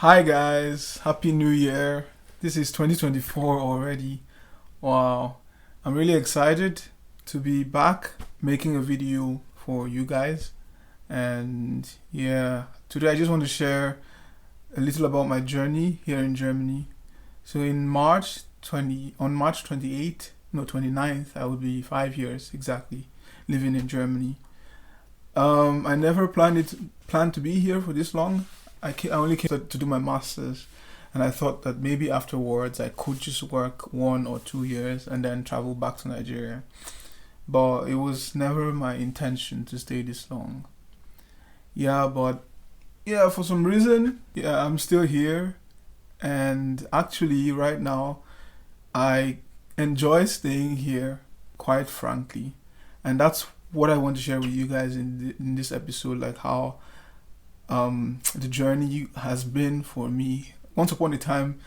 Hi guys, Happy New Year. This is 2024 already. Wow. I'm really excited to be back making a video for you guys. And yeah, today I just want to share a little about my journey here in Germany. So in March 28th, no 29th, I will be 5 years exactly living in Germany. I never planned to be here for this long. I only came to do my masters, and I thought that maybe afterwards I could just work 1 or 2 years and then travel back to Nigeria. But it was never my intention to stay this long. Yeah, but yeah, for some reason, yeah, I'm still here, and actually, right now, I enjoy staying here, quite frankly, and that's what I want to share with you guys in this episode, like how the journey has been for me. Once upon a time,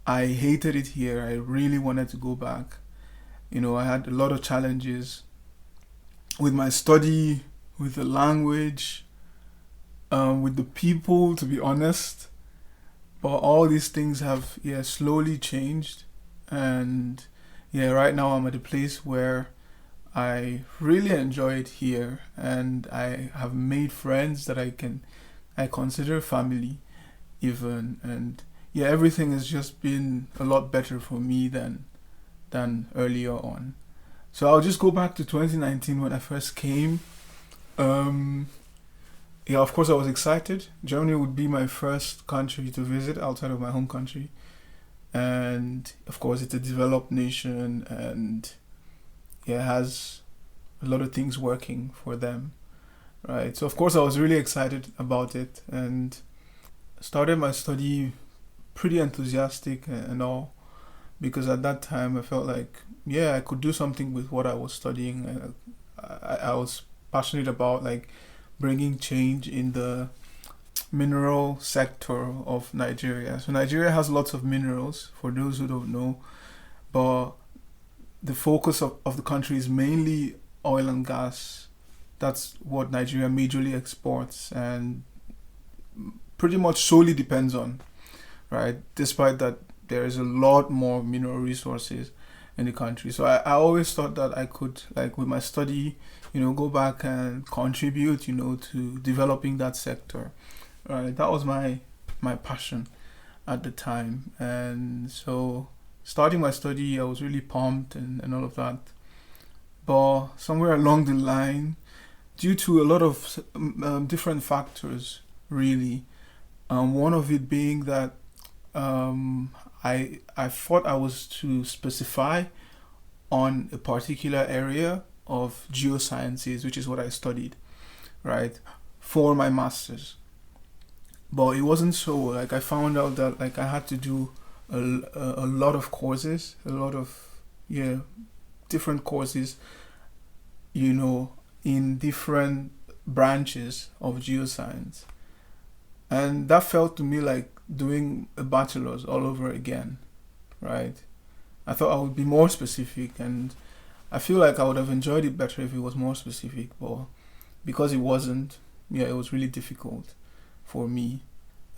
I hated it here. I really wanted to go back. I had a lot of challenges with my study, with the language, with the people, to be honest. But all these things have, yeah, slowly changed. And yeah, right now I'm at a place where I really enjoy it here, and I have made friends that I consider family even, and yeah, everything has just been a lot better for me than earlier on. So I'll just go back to 2019 when I first came. Um, yeah, of course I was excited. Germany would be my first country to visit outside of my home country, and of course it's a developed nation, and yeah, it has a lot of things working for them, right? So of course I was really excited about it and started my study pretty enthusiastic and all, because at that time I felt like, yeah, I could do something with what I was studying. I was passionate about like bringing change in the mineral sector of Nigeria. So Nigeria has lots of minerals, for those who don't know, but the focus of the country is mainly oil and gas. That's what Nigeria majorly exports and pretty much solely depends on, right? Despite that, there is a lot more mineral resources in the country. So I always thought that I could, like with my study, go back and contribute, to developing that sector. Right? That was my passion at the time. And so starting my study, I was really pumped and all of that. But somewhere along the line, due to a lot of different factors, really, one of it being that I thought I was to specify on a particular area of geosciences, which is what I studied, right, for my masters. But it wasn't so. Like I found out that like I had to do a lot of courses, a lot of, yeah, different courses, in different branches of geoscience. And that felt to me like doing a bachelor's all over again, right? I thought I would be more specific, and I feel like I would have enjoyed it better if it was more specific, but because it wasn't, yeah, it was really difficult for me.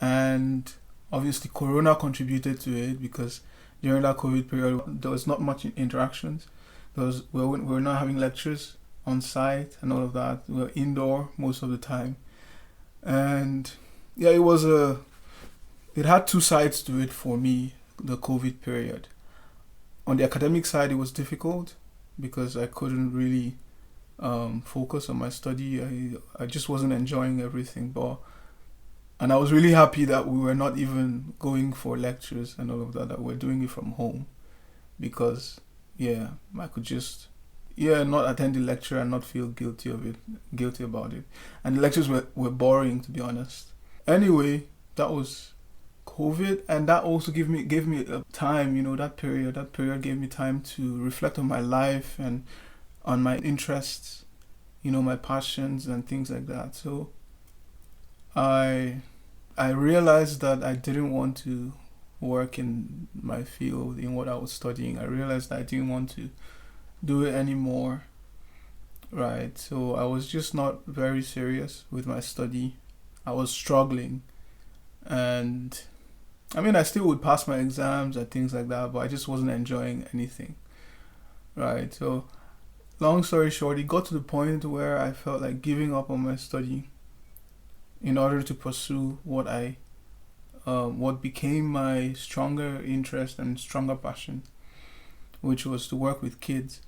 And obviously, Corona contributed to it because during that COVID period, there was not much interactions. We were not having lectures on site and all of that. We were indoor most of the time, and yeah, it had two sides to it for me, the COVID period. On the academic side, it was difficult because I couldn't really focus on my study. I just wasn't enjoying everything, and I was really happy that we were not even going for lectures and all of that, that we're doing it from home, because yeah, I could just, yeah, not attend the lecture and not feel guilty about it. And the lectures were boring, to be honest. Anyway, that was COVID, and that also gave me a time. That period gave me time to reflect on my life and on my interests, my passions and things like that. So I I realized that I didn't want to work in my field, in what I was studying. I realized that I didn't want to do it anymore, right? So I was just not very serious with my study. I was struggling, and I mean, I still would pass my exams and things like that, but I just wasn't enjoying anything, right? So, long story short, it got to the point where I felt like giving up on my study in order to pursue what became my stronger interest and stronger passion, which was to work with kids.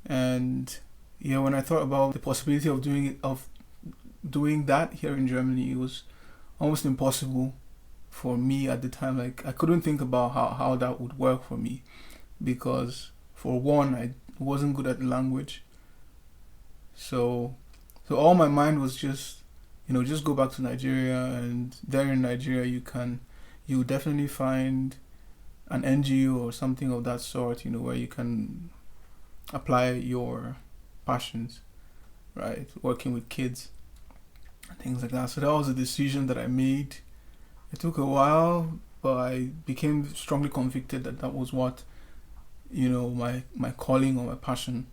And yeah, when I thought about the possibility of doing that here in Germany, it was almost impossible for me at the time. Like I couldn't think about how that would work for me, because for one, I wasn't good at the language. So all my mind was just, just go back to Nigeria, and there in Nigeria you definitely find an NGO or something of that sort, where you can apply your passions, right? Working with kids and things like that. So that was a decision that I made. It took a while, but I became strongly convicted that that was what, my calling or my passion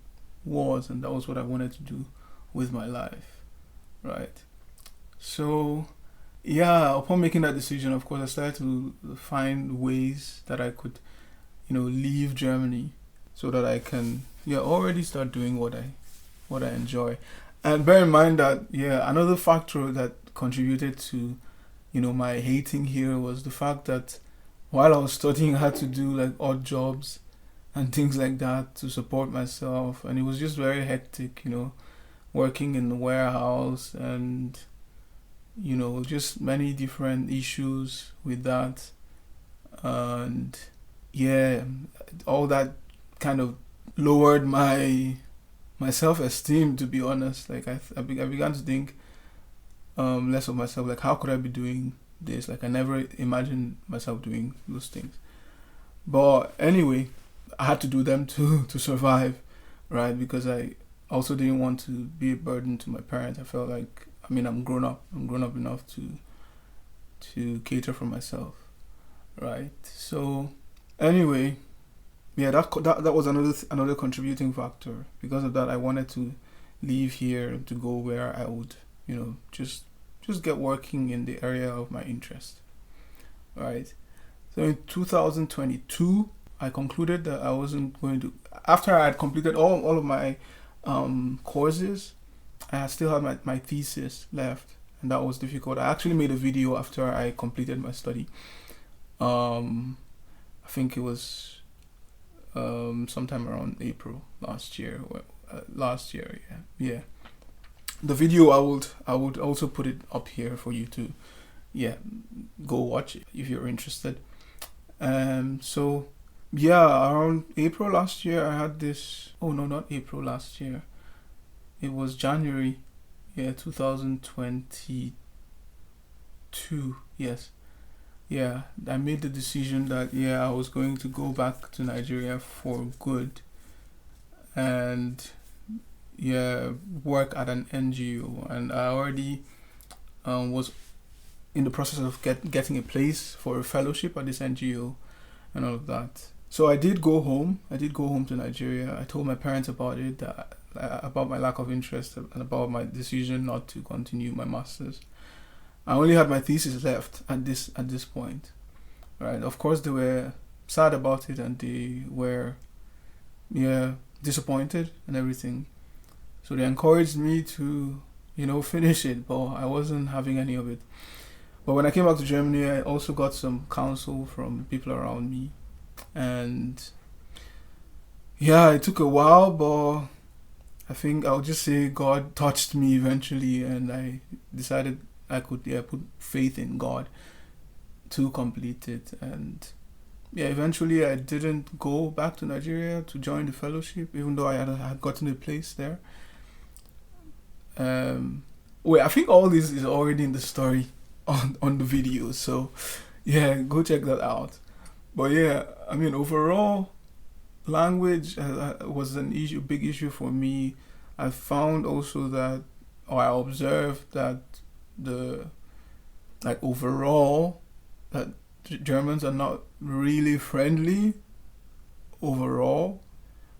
was, and that was what I wanted to do with my life, right? So, yeah, upon making that decision, of course, I started to find ways that I could, leave Germany so that I can, already start doing what I enjoy. And bear in mind that, another factor that contributed to, my hating here was the fact that while I was studying, I had to do like odd jobs and things like that to support myself, and it was just very hectic, working in the warehouse and just many different issues with that. And yeah, all that kind of lowered my self-esteem, to be honest. Like I began to think less of myself. Like, how could I be doing this? Like, I never imagined myself doing those things. But anyway, I had to do them to survive, right? Because I also didn't want to be a burden to my parents. I felt like, I'm grown up. I'm grown up enough to cater for myself, right? So anyway, that was another contributing factor. Because of that, I wanted to leave here to go where I would, just get working in the area of my interest, right? So in 2022, I concluded that I wasn't going to. After I had completed all of my courses, I still had my thesis left, and that was difficult. I actually made a video after I completed my study. I think it was sometime around April last year. Yeah. The video I would also put it up here for you to, go watch it if you're interested. So around April last year, I had this. Oh no, not April last year. It was January, 2022. Yes. Yeah, I made the decision that I was going to go back to Nigeria for good, and work at an NGO. And I already was in the process of getting a place for a fellowship at this NGO and all of that. So I did go home. To Nigeria. I told my parents about it, about my lack of interest and about my decision not to continue my master's. I only had my thesis left at this point, right? Of course, they were sad about it, and they were, disappointed and everything. So they encouraged me to, finish it, but I wasn't having any of it. But when I came back to Germany, I also got some counsel from people around me, and it took a while, but I think I'll just say God touched me eventually, and I decided I could put faith in God to complete it. And eventually I didn't go back to Nigeria to join the fellowship, even though I had gotten a place there. I think all this is already in the story on the video, so go check that out. But overall, language was big issue for me. I found also that, or I observed that overall, that Germans are not really friendly overall.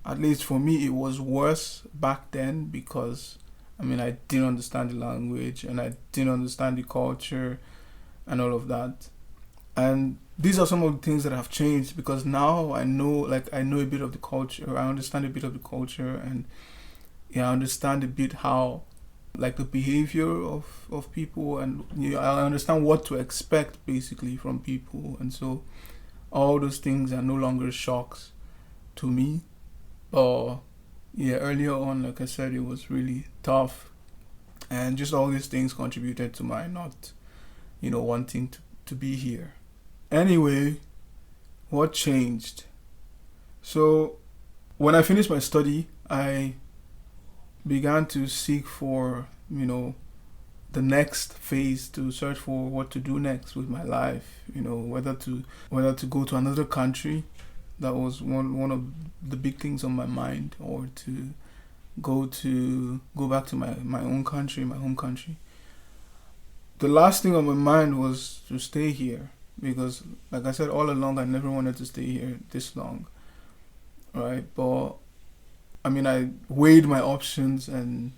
At least for me, it was worse back then, because I didn't understand the language, and I didn't understand the culture and all of that. And these are some of the things that have changed, because now I know a bit of the culture. I understand a bit of the culture, and yeah, I understand a bit how, like, the behavior of people, and I understand what to expect basically from people, and so all those things are no longer shocks to me. Or yeah, earlier on, like I said, it was really tough, and just all these things contributed to my not, wanting to be here. Anyway, what changed? So when I finished my study, I began to seek for, the next phase, to search for what to do next with my life, whether to go to another country. That was one of the big things on my mind, or to go back to my own country, my home country. The last thing on my mind was to stay here, because, like I said, all along I never wanted to stay here this long, right? But I mean, I weighed my options, and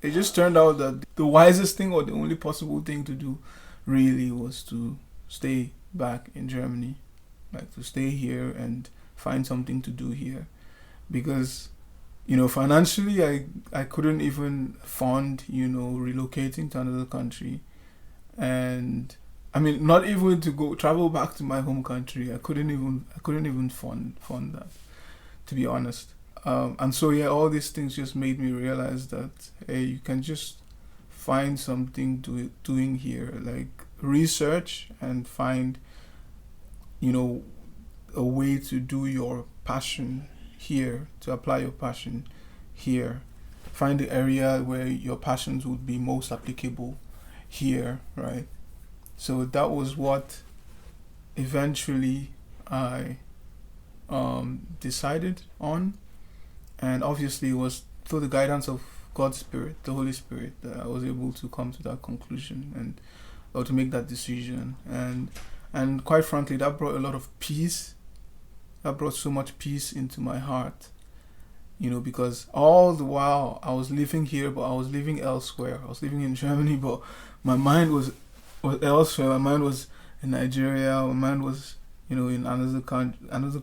it just turned out that the wisest thing, or the only possible thing to do, really was to stay back in Germany, like to stay here and find something to do here, because financially I couldn't even fund relocating to another country, and I mean, not even to go travel back to my home country. I couldn't even fund that, to be honest. And so yeah, all these things just made me realize that, hey, you can just find something doing here, like research and find a way to do your passion here, to apply your passion here. Find the area where your passions would be most applicable here, right? So that was what eventually I decided on. And obviously it was through the guidance of God's Spirit, the Holy Spirit, that I was able to come to that conclusion, or to make that decision. And quite frankly, that brought a lot of peace. That brought so much peace into my heart, because all the while I was living here, but I was living elsewhere. I was living in Germany, but my mind was elsewhere. My mind was in Nigeria. My mind was, in another country,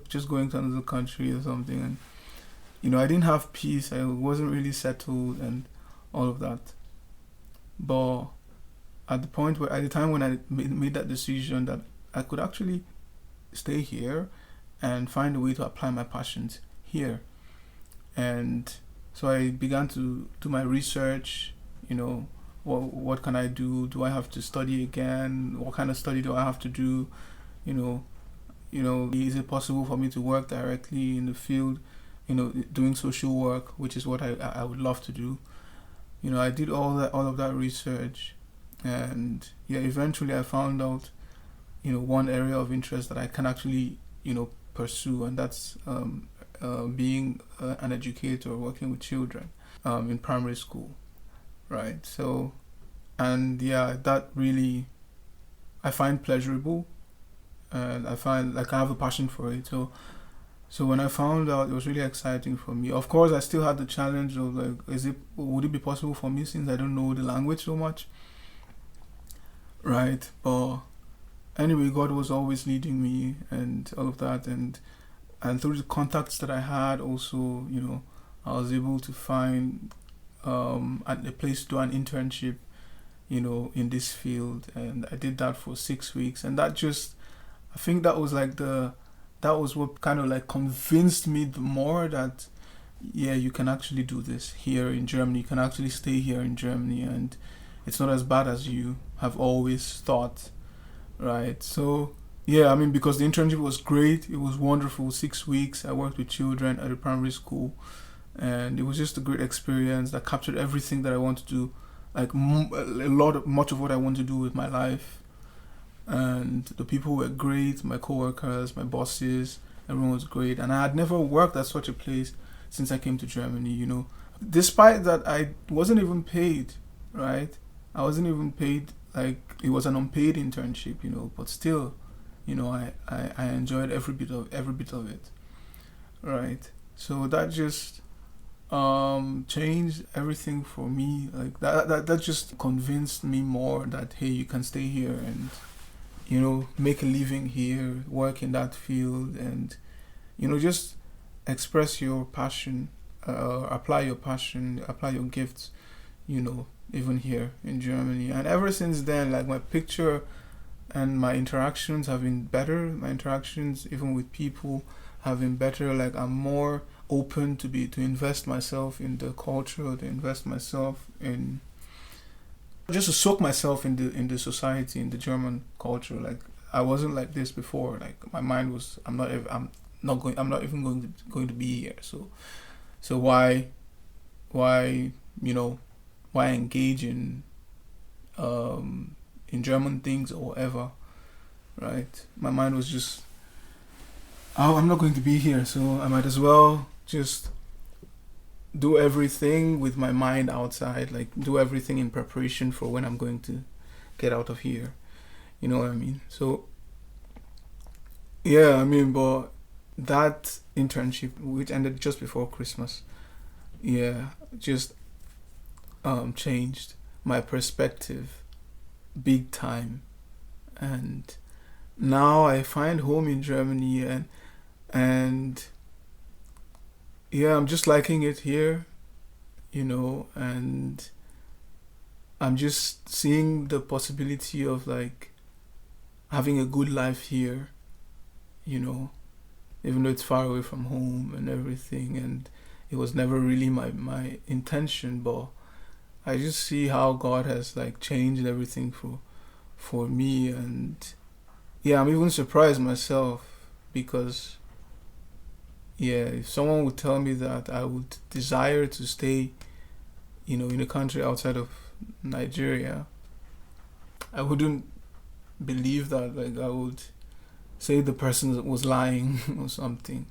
just going to another country or something. And I didn't have peace. I wasn't really settled and all of that. But at the time when I made that decision, that I could actually stay here and find a way to apply my passions here. And so I began to do my research, what can I do? Do I have to study again? What kind of study do I have to do? Is it possible for me to work directly in the field, doing social work, which is what I would love to do. I did all of that research, and yeah, eventually I found out, one area of interest that I can actually, pursue, and that's being an educator, working with children in primary school, right? So, and yeah, that really I find pleasurable, and I find like I have a passion for it. So when I found out, it was really exciting for me. Of course, I still had the challenge of like, would it be possible for me, since I don't know the language so much, right? But anyway, God was always leading me and all of that, and through the contacts that I had, also, I was able to find a place to do an internship, in this field, and I did that for 6 weeks, and I think that was what kind of like convinced me the more that, yeah, you can actually do this here in Germany. You can actually stay here in Germany, and it's not as bad as you have always thought, right? So yeah, I mean, because the internship was great, it was wonderful. 6 weeks, I worked with children at a primary school, and it was just a great experience that captured everything that I want to do, like much of what I want to do with my life. And the people were great, my coworkers, my bosses, everyone was great. And I had never worked at such a place since I came to Germany, Despite that, I wasn't even paid, right? I wasn't even paid, like, it was an unpaid internship, but still, I enjoyed every bit of it, right? So that just changed everything for me. Like that just convinced me more that, hey, you can stay here and make a living here, work in that field, and just express your passion, apply your passion, apply your gifts, even here in Germany. And ever since then, like, my picture and my interactions have been better. My interactions, even with people, have been better. Like, I'm more open to invest myself in the culture, to invest myself in, just to soak myself in the society, in the German culture. Like, I wasn't like this before. Like, my mind was, I'm not even going to be here. So why engage in German things or whatever, right? My mind was just, oh, I'm not going to be here, so I might as well just do everything with my mind outside, like do everything in preparation for when I'm going to get out of here. You know what I mean? So yeah, but that internship, which ended just before Christmas, just changed my perspective big time. And now I find home in Germany, and I'm just liking it here, and I'm just seeing the possibility of, like, having a good life here, even though it's far away from home and everything, and it was never really my intention, but I just see how God has, like, changed everything for me. And I'm even surprised myself, because if someone would tell me that I would desire to stay, in a country outside of Nigeria, I wouldn't believe that. Like, I would say the person was lying or something.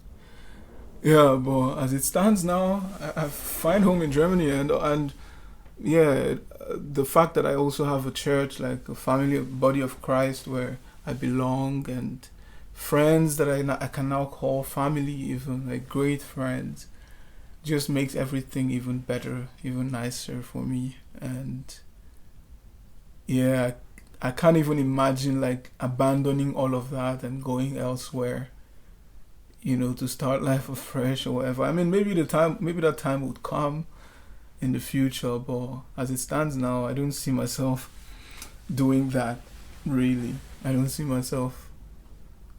But as it stands now, I find home in Germany, and the fact that I also have a church, like a family, a body of Christ where I belong, and friends that I can now call family, even, like, great friends, just makes everything even better, even nicer for me. And I can't even imagine, like, abandoning all of that and going elsewhere, to start life afresh or whatever. I mean, maybe that time would come in the future, but as it stands now, I don't see myself doing that, really. I don't see myself,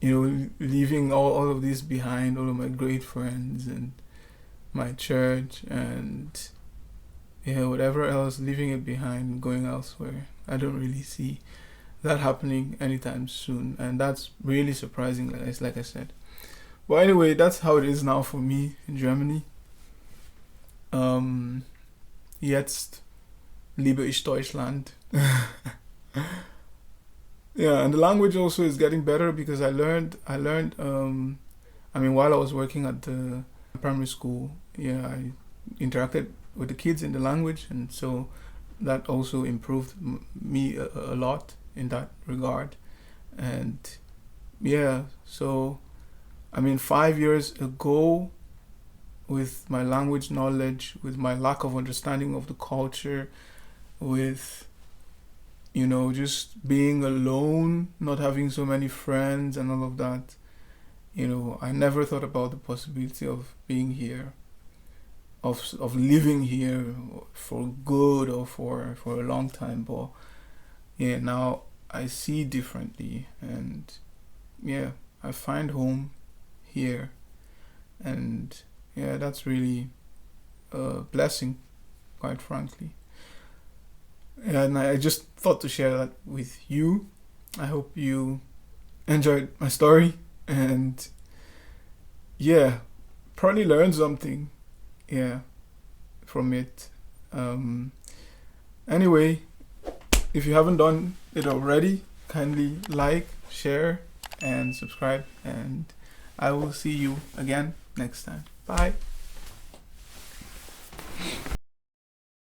leaving all of this behind, all of my great friends and my church and whatever else, leaving it behind, going elsewhere. I don't really see that happening anytime soon, and that's really surprising, like I said. But anyway, that's how it is now for me in Germany. Jetzt liebe ich Deutschland. And the language also is getting better, because I learned while I was working at the primary school, I interacted with the kids in the language, and so that also improved me a lot in that regard. And so 5 years ago, with my language knowledge, with my lack of understanding of the culture, with just being alone, not having so many friends and all of that, I never thought about the possibility of being here, of living here for good or for a long time. But now I see differently, and I find home here, and that's really a blessing, quite frankly. And I just thought to share that with you. I hope you enjoyed my story, and probably learned something from it. Anyway, if you haven't done it already, kindly like, share, and subscribe, and I will see you again next time. Bye.